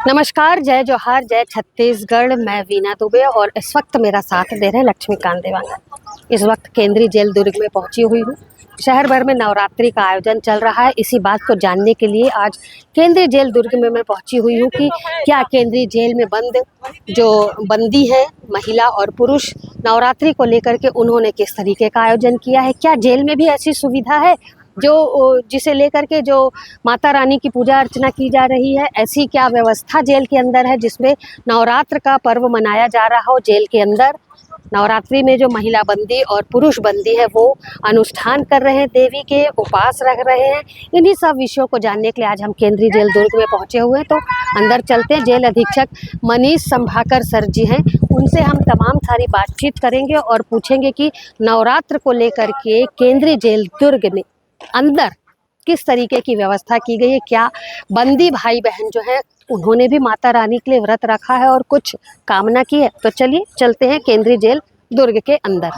नमस्कार, जय जोहार, जय छत्तीसगढ़। मैं वीना दुबे और इस वक्त मेरा साथ दे रहे हैं लक्ष्मीकांत देवांगन। इस वक्त केंद्रीय जेल दुर्ग में पहुंची हुई हूँ। शहर भर में नवरात्रि का आयोजन चल रहा है। इसी बात को जानने के लिए आज केंद्रीय जेल दुर्ग में मैं पहुंची हुई हूँ कि क्या केंद्रीय जेल में बंद जो बंदी है महिला और पुरुष, नवरात्रि को लेकर के उन्होंने किस तरीके का आयोजन किया है। क्या जेल में भी ऐसी सुविधा है जिसे लेकर के जो माता रानी की पूजा अर्चना की जा रही है। ऐसी क्या व्यवस्था जेल के अंदर है जिसमें नवरात्र का पर्व मनाया जा रहा हो। जेल के अंदर नवरात्रि में जो महिला बंदी और पुरुष बंदी है वो अनुष्ठान कर रहे हैं, देवी के उपास रख रहे हैं। इन्हीं सब विषयों को जानने के लिए आज हम केंद्रीय जेल दुर्ग में पहुंचे हुए हैं। तो अंदर चलते हैं। जेल अधीक्षक मनीष संभाकर सर जी हैं, उनसे हम तमाम सारी बातचीत करेंगे और पूछेंगे कि नवरात्र को लेकर के केंद्रीय जेल दुर्ग में अंदर किस तरीके की व्यवस्था की गई है। क्या बंदी भाई बहन जो है उन्होंने भी माता रानी के लिए व्रत रखा है और कुछ कामना की है। तो चलिए चलते हैं केंद्रीय जेल दुर्ग के अंदर।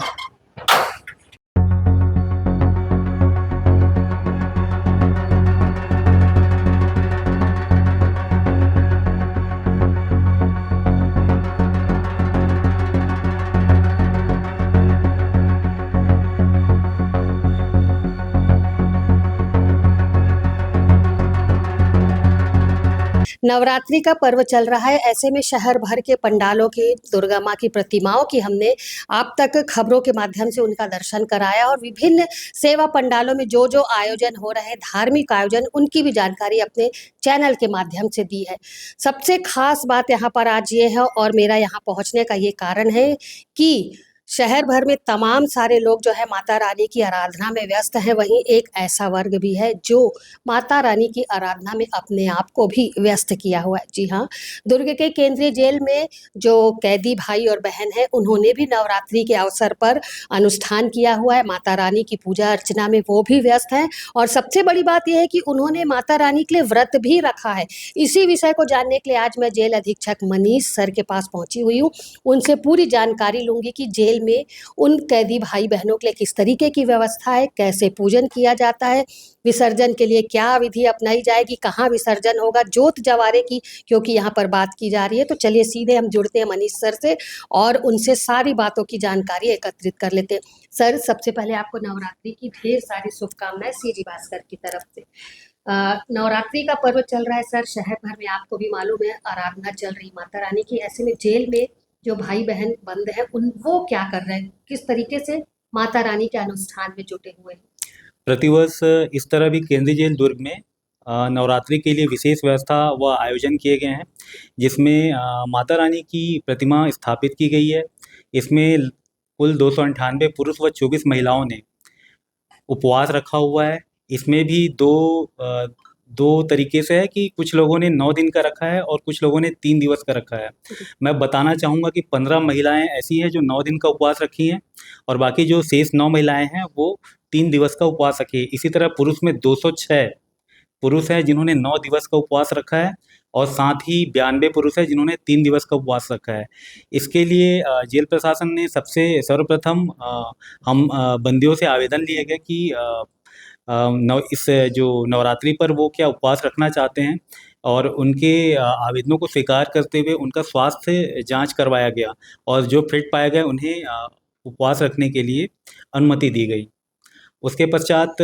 नवरात्रि का पर्व चल रहा है, ऐसे में शहर भर के पंडालों की, दुर्गा माँ की प्रतिमाओं की हमने आप तक खबरों के माध्यम से उनका दर्शन कराया और विभिन्न सेवा पंडालों में जो जो आयोजन हो रहे हैं, धार्मिक आयोजन, उनकी भी जानकारी अपने चैनल के माध्यम से दी है। सबसे खास बात यहाँ पर आज ये है और मेरा यहाँ पहुँचने का ये कारण है कि शहर भर में तमाम सारे लोग जो है माता रानी की आराधना में व्यस्त हैं। वहीं एक ऐसा वर्ग भी है जो माता रानी की आराधना में अपने आप को भी व्यस्त किया हुआ है। जी हाँ, दुर्ग के केंद्रीय जेल में जो कैदी भाई और बहन हैं उन्होंने भी नवरात्रि के अवसर पर अनुष्ठान किया हुआ है। माता रानी की पूजा अर्चना में वो भी व्यस्त हैं और सबसे बड़ी बात यह है कि उन्होंने माता रानी के लिए व्रत भी रखा है। इसी विषय को जानने के लिए आज मैं जेल अधीक्षक मनीष सर के पास पहुंची हुई हूँ। उनसे पूरी जानकारी लूंगी कि जेल में उन कैदी भाई बहनों के लिए किस तरीके की व्यवस्था है, कैसे पूजन किया जाता है, विसर्जन के लिए क्या विधि अपनाई जाएगी, कहाँ विसर्जन होगा, जोत जवारे की क्योंकि यहाँ पर बात की जा रही है। तो चलिए सीधे हम जुड़ते हैं मनीष सर से और उनसे सारी बातों की जानकारी एकत्रित कर लेते हैं। सर, सबसे पहले आपको नवरात्रि की ढेर सारी शुभकामनाएं सीजी भास्कर की तरफ से। नवरात्रि का पर्व चल रहा है सर, शहर भर में आपको भी मालूम है आराधना चल रही माता रानी की। ऐसे में जेल में जो भाई बहन बंद है उन वो क्या कर रहे हैं, किस तरीके से माता रानी के अनुष्ठान में जुटे हुए हैं। प्रतिवर्ष इस तरह भी केंद्रीय जेल दुर्ग में नवरात्रि के लिए विशेष व्यवस्था व आयोजन किए गए हैं, जिसमें माता रानी की प्रतिमा स्थापित की गई है। इसमें कुल 298 पुरुष व 24 महिलाओं ने उपवास रखा हुआ है। इसमें भी दो तरीके से है कि कुछ लोगों ने 9 दिन का रखा है और कुछ लोगों ने 3 दिवस का रखा है। मैं बताना चाहूँगा कि 15 महिलाएं ऐसी हैं जो 9 दिन का उपवास रखी हैं और बाकी जो शेष 9 महिलाएं हैं वो 3 दिवस का उपवास रखी है। इसी तरह पुरुष में 206 पुरुष हैं जिन्होंने 9 दिवस का उपवास रखा है और साथ ही 92 पुरुष हैं जिन्होंने 3 दिवस का उपवास रखा है। इसके लिए जेल प्रशासन ने सबसे सर्वप्रथम हम बंदियों से आवेदन लिए गए कि इस जो नवरात्रि पर वो क्या उपवास रखना चाहते हैं और उनके आवेदनों को स्वीकार करते हुए उनका स्वास्थ्य जांच करवाया गया और जो फिट पाए गए उन्हें उपवास रखने के लिए अनुमति दी गई। उसके पश्चात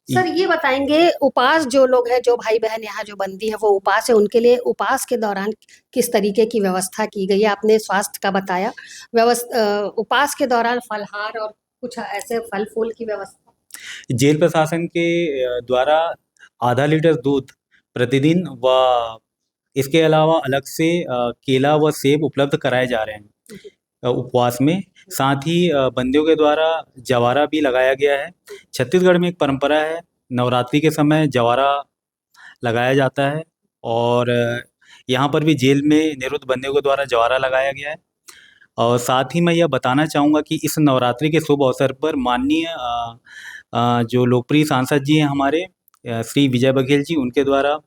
सर ये बताएंगे, उपास जो लोग हैं, जो भाई बहन यहाँ जो बंदी है वो उपास है, उनके लिए उपास के दौरान किस तरीके की व्यवस्था की गई है। आपने स्वास्थ्य का बताया, उपास के दौरान फलहार और कुछ ऐसे फल फूल की व्यवस्था। जेल प्रशासन के द्वारा आधा लीटर दूध प्रतिदिन व इसके अलावा अलग से केला व सेब उपलब्ध कराए जा रहे हैं उपवास में। साथ ही बंदियों के द्वारा जवारा भी लगाया गया है। छत्तीसगढ़ में एक परंपरा है, नवरात्रि के समय जवारा लगाया जाता है और यहाँ पर भी जेल में निरुद्ध बंदियों के द्वारा जवारा लगाया गया है। और साथ ही मैं यह बताना चाहूँगा कि इस नवरात्रि के शुभ अवसर पर माननीय जो लोकप्रिय सांसद जी हैं हमारे श्री विजय बघेल जी, उनके द्वारा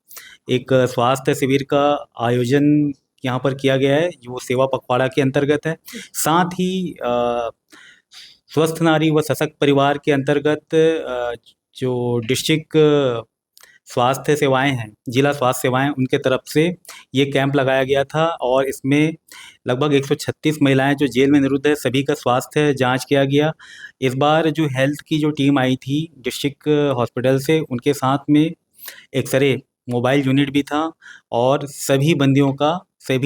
एक स्वास्थ्य शिविर का आयोजन यहाँ पर किया गया है जो सेवा पखवाड़ा के अंतर्गत है। साथ ही स्वस्थ नारी व सशक्त परिवार के अंतर्गत जो डिस्ट्रिक्ट स्वास्थ्य सेवाएं हैं, जिला स्वास्थ्य सेवाएं, उनके तरफ से ये कैंप लगाया गया था और इसमें लगभग 136 महिलाएं जो जेल में निरुद्ध है, सभी का स्वास्थ्य जांच किया गया। इस बार जो हेल्थ की जो टीम आई थी डिस्ट्रिक्ट हॉस्पिटल से, उनके साथ में एक्सरे मोबाइल यूनिट भी था और सभी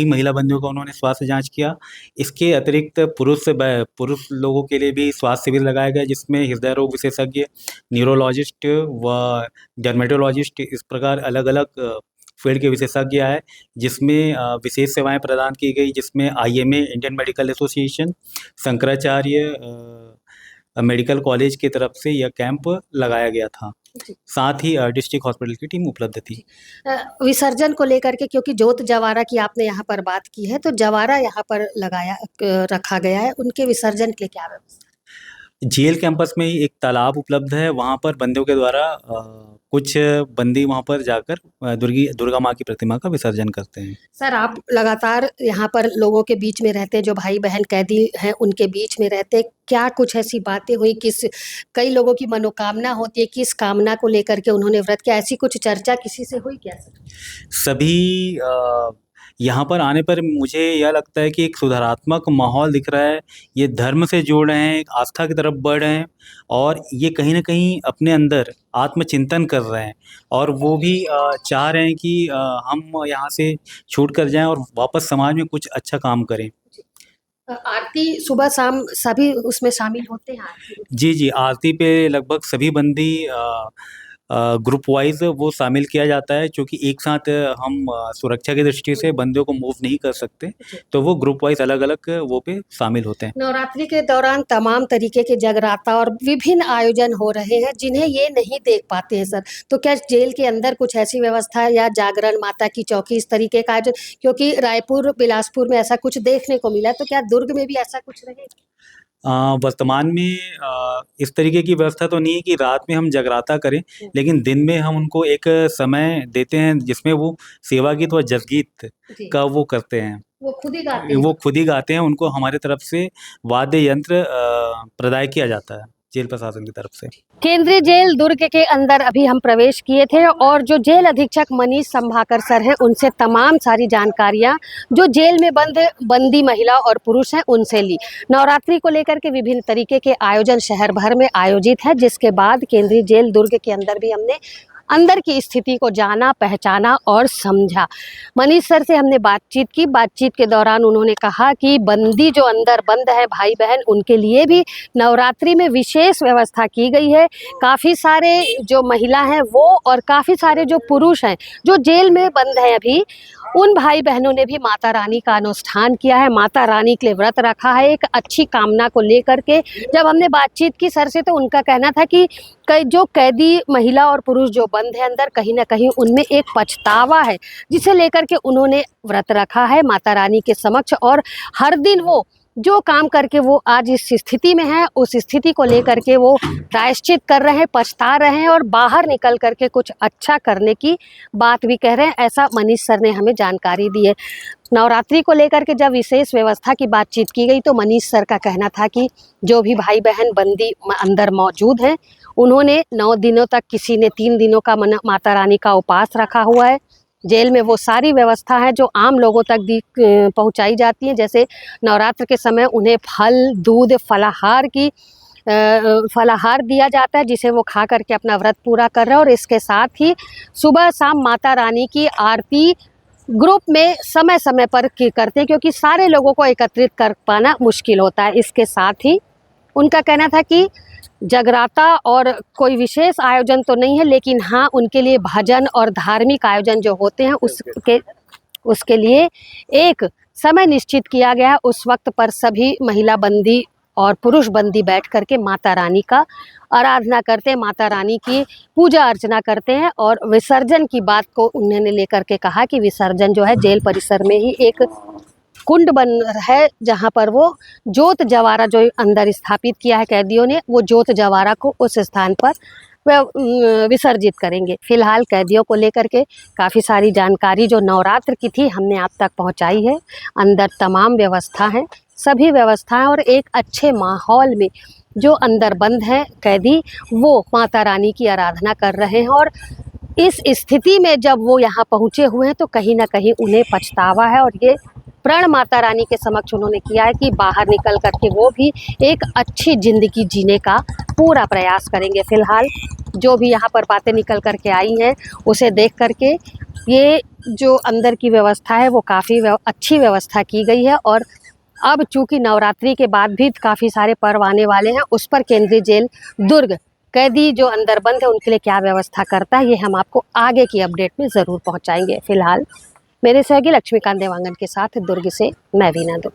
महिला बंदियों का उन्होंने स्वास्थ्य जांच किया। इसके अतिरिक्त पुरुष लोगों के लिए भी स्वास्थ्य शिविर लगाया गया, जिसमें हृदय रोग विशेषज्ञ, न्यूरोलॉजिस्ट व डर्मेटोलॉजिस्ट, इस प्रकार अलग अलग फील्ड के विशेषज्ञ आए, जिसमें विशेष सेवाएं प्रदान की गई, जिसमें IMA Indian medical association, Shankaracharya medical college की तरफ से यह कैंप लगाया गया था। साथ ही डिस्ट्रिक्ट हॉस्पिटल की टीम उपलब्ध थी। विसर्जन को लेकर के, क्योंकि जोत जवारा की आपने यहाँ पर बात की है, तो जवारा यहाँ पर रखा गया है, उनके विसर्जन के लिए क्या व्यवस्था? जेल कैंपस में ही एक तालाब उपलब्ध है, वहाँ पर बंदियों के द्वारा कुछ बंदी वहाँ पर जाकर दुर्गा माँ की प्रतिमा का विसर्जन करते हैं। सर, आप लगातार यहाँ पर लोगों के बीच में रहते हैं, जो भाई बहन कैदी हैं उनके बीच में रहते हैं, क्या कुछ ऐसी बातें हुई, कई लोगों की मनोकामना होती है, किस कामना को लेकर के उन्होंने व्रत किया, ऐसी कुछ चर्चा किसी से हुई क्या सर? सभी यहाँ पर आने पर मुझे यह लगता है कि एक सुधारात्मक माहौल दिख रहा है। ये धर्म से जुड़ रहे हैं, एक आस्था की तरफ बढ़ रहे हैं और ये कहीं न कहीं अपने अंदर आत्मचिंतन कर रहे हैं और वो भी चाह रहे हैं कि हम यहाँ से छूट कर जाएँ और वापस समाज में कुछ अच्छा काम करें। आरती सुबह शाम सभी उसमें शामिल होते हैं आरती में? जी, आरती पे लगभग सभी बंदी ग्रुप वाइज़ वो शामिल किया जाता है, क्योंकि एक साथ हम सुरक्षा की दृष्टि से बंदियों को मूव नहीं कर सकते, तो वो ग्रुप वाइज़ अलग-अलग वो पे शामिल होते हैं। नवरात्रि के दौरान तमाम तरीके के जगराता और विभिन्न आयोजन हो रहे हैं, जिन्हें ये नहीं देख पाते हैं सर। तो क्या जेल के अंदर कुछ ऐसी व्यवस्था है या जागरण, माता की चौकी, इस तरीके का आयोजन, क्योंकि रायपुर, बिलासपुर में ऐसा कुछ देखने को मिला है, तो क्या दुर्ग में भी ऐसा कुछ रहेगा? वर्तमान में इस तरीके की व्यवस्था तो नहीं है कि रात में हम जगराता करें, लेकिन दिन में हम उनको एक समय देते हैं जिसमें वो सेवा गीत व जसगीत जी। का वो करते हैं। वो खुद ही गाते हैं? वो खुद ही गाते हैं, उनको हमारे तरफ से वाद्य यंत्र प्रदाय किया जाता है जेल प्रशासन की तरफ से। केंद्रीय जेल दुर्ग के अंदर अभी हम प्रवेश किए थे और जो जेल अधीक्षक मनीष संभाकर सर हैं, उनसे तमाम सारी जानकारियां जो जेल में बंदी महिला और पुरुष हैं उनसे ली। नवरात्रि को लेकर के विभिन्न तरीके के आयोजन शहर भर में आयोजित है, जिसके बाद केंद्रीय जेल दुर्ग के अंदर भी हमने अंदर की स्थिति को जाना, पहचाना और समझा। मनीष सर से हमने बातचीत की। बातचीत के दौरान उन्होंने कहा कि बंदी जो अंदर बंद है भाई बहन, उनके लिए भी नवरात्रि में विशेष व्यवस्था की गई है। काफ़ी सारे जो महिला हैं वो और काफ़ी सारे जो पुरुष हैं जो जेल में बंद हैं अभी, उन भाई बहनों ने भी माता रानी का अनुष्ठान किया है, माता रानी के लिए व्रत रखा है एक अच्छी कामना को लेकर के। जब हमने बातचीत की सर से, तो उनका कहना था कि जो कैदी महिला और पुरुष जो बंद है अंदर, कहीं ना कहीं उनमें एक पछतावा है, जिसे लेकर के उन्होंने व्रत रखा है माता रानी के समक्ष, और हर दिन वो जो काम करके वो आज इस स्थिति में है, उस स्थिति को लेकर के वो प्रायश्चित कर रहे हैं, पछता रहे हैं और बाहर निकल करके कुछ अच्छा करने की बात भी कह रहे हैं। ऐसा मनीष सर ने हमें जानकारी दी है। नवरात्रि को लेकर के जब विशेष व्यवस्था की बातचीत की गई, तो मनीष सर का कहना था कि जो भी भाई बहन बंदी अंदर मौजूद हैं, उन्होंने 9 दिनों तक, किसी ने 3 दिनों का माता रानी का उपवास रखा हुआ है। जेल में वो सारी व्यवस्था है जो आम लोगों तक पहुंचाई जाती है, जैसे नवरात्र के समय उन्हें फल, दूध, फलाहार दिया जाता है, जिसे वो खा करके अपना व्रत पूरा कर रहे हैं। और इसके साथ ही सुबह शाम माता रानी की आरती ग्रुप में समय समय पर करते हैं, क्योंकि सारे लोगों को एकत्रित कर पाना मुश्किल होता है। इसके साथ ही उनका कहना था कि जगराता और कोई विशेष आयोजन तो नहीं है, लेकिन हाँ, उनके लिए भजन और धार्मिक आयोजन जो होते हैं उसके लिए एक समय निश्चित किया गया है। उस वक्त पर सभी महिला बंदी और पुरुष बंदी बैठ करके माता रानी का आराधना करते हैं, माता रानी की पूजा अर्चना करते हैं। और विसर्जन की बात को उन्होंने लेकर के कहा कि विसर्जन जो है जेल परिसर में ही एक कुंड बन है, जहाँ पर वो जोत जवारा जो अंदर स्थापित किया है कैदियों ने, वो जोत जवारा को उस स्थान पर विसर्जित करेंगे। फिलहाल कैदियों को लेकर के काफ़ी सारी जानकारी जो नवरात्र की थी हमने आप तक पहुंचाई है। अंदर तमाम व्यवस्था है, सभी व्यवस्थाएं, और एक अच्छे माहौल में जो अंदर बंद हैं कैदी, वो माता रानी की आराधना कर रहे हैं और इस स्थिति में जब वो यहाँ पहुँचे हुए हैं तो कहीं ना कहीं उन्हें पछतावा है, और ये प्रण माता रानी के समक्ष उन्होंने किया है कि बाहर निकल करके वो भी एक अच्छी ज़िंदगी जीने का पूरा प्रयास करेंगे। फ़िलहाल जो भी यहाँ पर बातें निकल करके आई हैं उसे देख करके ये जो अंदर की व्यवस्था है वो काफ़ी अच्छी व्यवस्था की गई है। और अब चूँकि नवरात्रि के बाद भी काफ़ी सारे पर्व आने वाले हैं, उस पर केंद्रीय जेल दुर्ग कैदी जो अंदर बंद है उनके लिए क्या व्यवस्था करता है, ये हम आपको आगे की अपडेट में ज़रूर पहुंचाएंगे। फिलहाल मेरे सहयोगी लक्ष्मीकांत देवांगन के साथ दुर्ग से मैं वीना दुबे।